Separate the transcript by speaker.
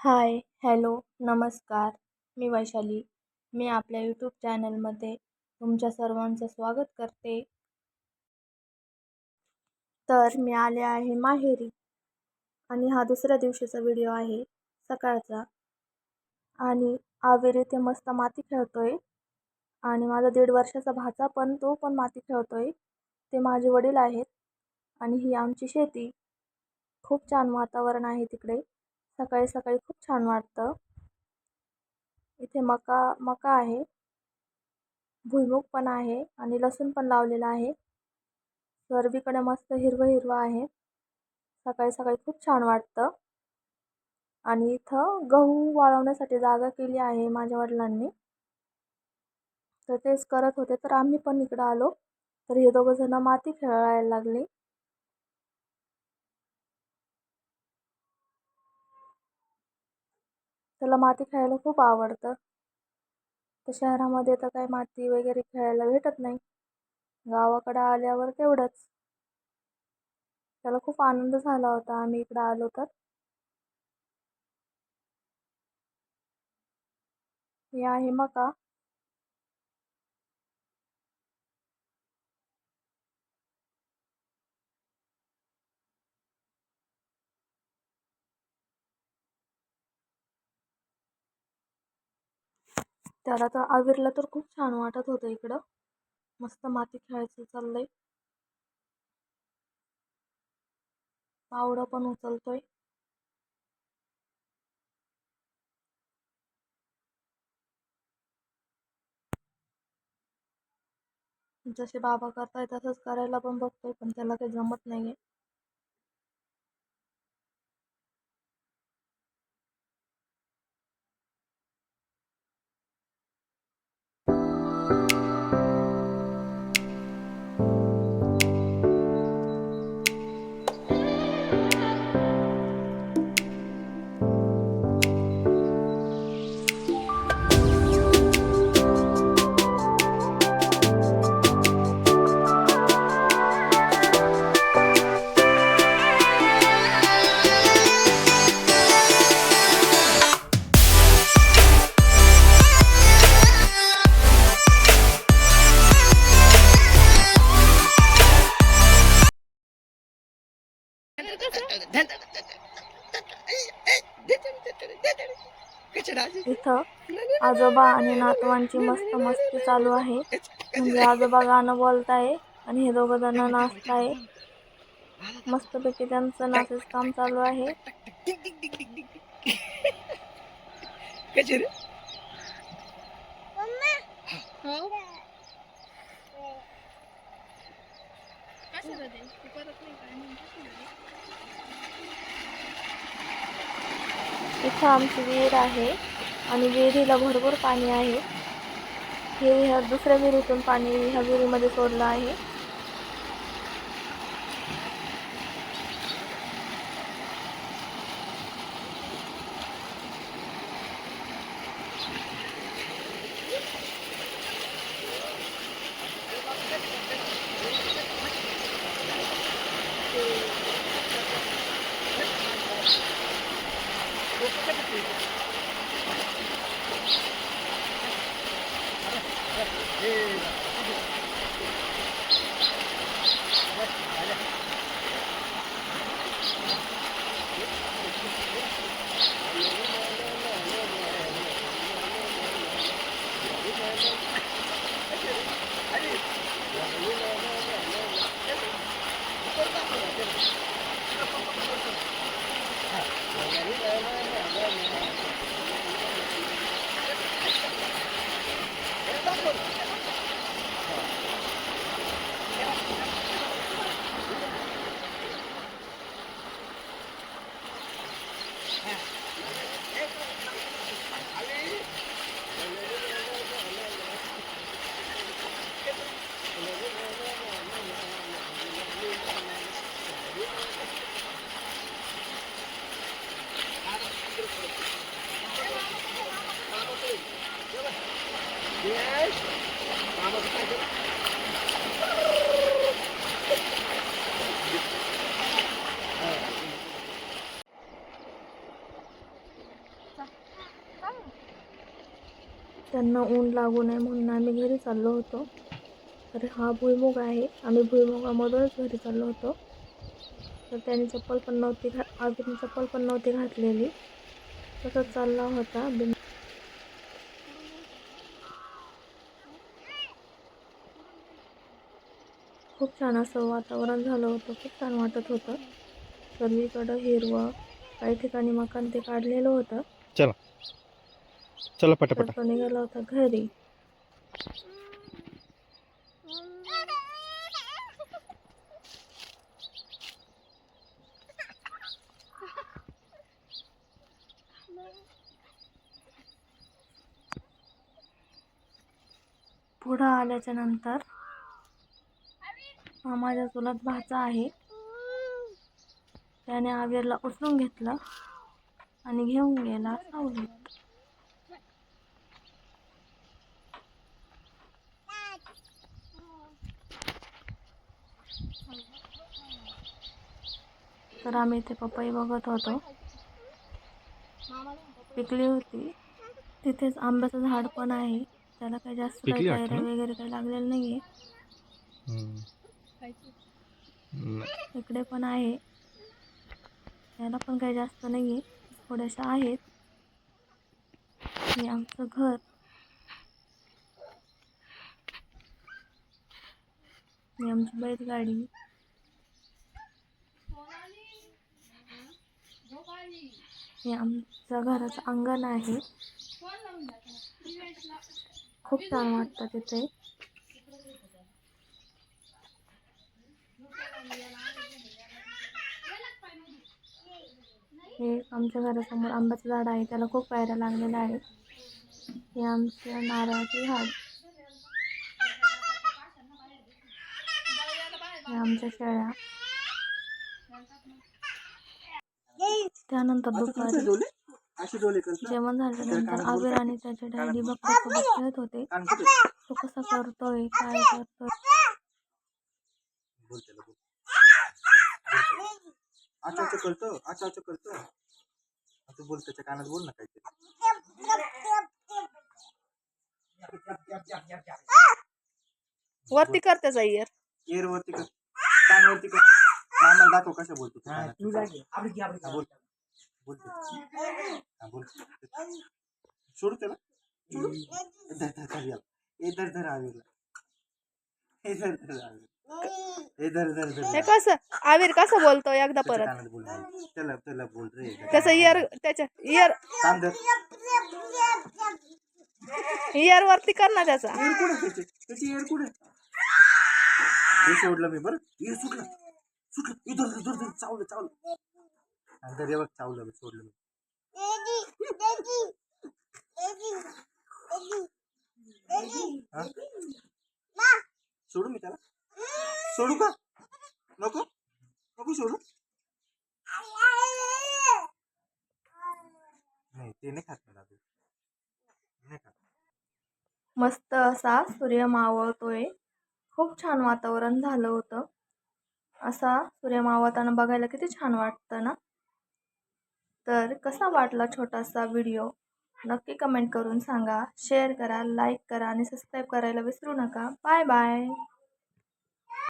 Speaker 1: हाय, hello, नमस्कार. मी वैशाली. मी आपल्या YouTube चॅनलमध्ये तुमच्या सर्वांचं स्वागत करते. तर मी आले आहे माहेरी आणि हा दुसऱ्या दिवशीचा व्हिडिओ आहे सकाळचा. आणि आविर इथे मस्त माती खेळतोय आणि माझा 1.5 वर्षाचा भाचा पण तो पण माती खेळतोय. ते माझे वडील आहेत आणि ही आमची शेती. खूप छान वातावरण आहे तिकडे. सकाळी सकाळी खूप छान वाटतं. इथे मका मका आहे, भुईमूग पण आहे आणि लसूण पण लावलेला आहे. सर्वीकडे मस्त हिरवं हिरवं आहे. सकाळी सकाळी खूप छान वाटतं. आणि इथं गहू वाळवण्यासाठी जागा केली आहे माझ्या वडिलांनी. तर तेच करत होते तर आम्ही पण इकडं आलो. तर हे दोघं जण माती खेळायला लागले. त्याला माती खेळायला खूप आवडतं. तर शहरामध्ये तर काही माती वगैरे खेळायला भेटत नाही. गावाकडे आल्यावर तेवढंच. त्याला खूप आनंद झाला होता आम्ही इकडं आलो तर. हे आहे मका. त्याला तर आविरला तर खूप छान वाटत होतं इकडं. मस्त माती खेळायचं चाललंय. पावडं पण उचलतोय. जसे बाबा करताय तसंच करायला पण बघतोय पण त्याला काही जमत नाहीये. इथं आजोबा आणि नातवांची मस्त मस्ती चालू आहे. म्हणजे आजोबा गाणं बोलताय आणि हे दोघं जण नाचताय. मस्तपैकी त्यांचं नाचायचं काम चालू आहे. इथं आमची विहीर आहे आणि विहिरीला भरपूर पाणी आहे. हे ह्या दुसऱ्या विहिरीतून पाणी ह्या विहिरीमध्ये सोडलं आहे. त्यांना ऊन लागू नये म्हणून आम्ही घरी चाललो होतो. तर हा भुईमुग आहे. आम्ही भुईमुगामधूनच घरी चाललो होतो. तर त्याने आबीने चप्पल पण नव्हती घातलेली. तसंच चालला होता खूप छान असं वातावरण झालं होतं. खूप छान वाटत होतं. सर्वीकडं हिरवं, काही ठिकाणी मकान ते काढलेलं होतं.
Speaker 2: चला चला
Speaker 1: तर
Speaker 2: पटापटा.
Speaker 1: तो निघाला होता घरी. पुढं आल्याच्या नंतर हा माझ्या चुलत भाचा आहे. त्याने आविरला उचलून घेतलं आणि घेऊन गेला सावलीत. तर आम्ही इथे पपई बघत होतो. पिकली होती. तिथेच आंब्याचं झाड पण आहे. त्याला काही जास्त काही
Speaker 2: पिकली वाटतं
Speaker 1: कैऱ्या
Speaker 2: ना?
Speaker 1: वगैरे काही लागलेलं नाहीये. इकडे पण आहे. त्याला पण काही जास्त नाहीये. थोड्याशा आहेत. हे आमचं घर. ही आमची बैलगाडी. हे आमच्या घराचं अंगण आहे. खूप छान वाटतं तिथे. हे आमच्या घरासमोर आंब्याचं झाड आहे. त्याला खूप कैऱ्या लागलेल्या आहेत. हे आमच्या नारळाचे झाड. हे आमच्या शेळ्या. त्यानंतर दुपारी जेवण झाल्यानंतर आबिर आणि त्याचे डॅडी बकऱ्यासोबत खेळत होते. तो कसा करतोय, काय करतोय.
Speaker 2: बोल त्याच्या कानात बोल ना काहीतरी.
Speaker 1: वरती कर त्याचा
Speaker 2: इयर वरती कर, कान वरती कर. आम्हाला दाखव कसं बोलतो तू. बोल बोल बोल. सोड त्याला. धर धर आविरला.
Speaker 1: हे कसं आविर कसं बोलतो एकदा परत.
Speaker 2: त्याला त्याला बोल रे.
Speaker 1: त्याचा त्याच्या इयर वरती कर ना त्याचा.
Speaker 2: इयर कुठे त्याची इयर कुठे. हे सोडलं मी बरं. इयर सुटलं सुटलं. इधर इधर इधर चावलं चावलं. अंदर बघ चावलं मी, सोडलं मी. सोडू मी त्याला. सोडू का नको नको सोडू. नाही ते नाही खात ना दादू. नाही खात.
Speaker 1: मस्त असा सूर्य मावळतोय. खूप छान वातावरण झालं होतं. असा सूर्य मावळताना बघायला किती छान वाटतं ना. तर कसा वाटला छोटासा व्हिडिओ नक्की कमेंट करून सांगा. शेअर करा, लाईक करा आणि सबस्क्राईब करायला विसरू नका. Bye bye.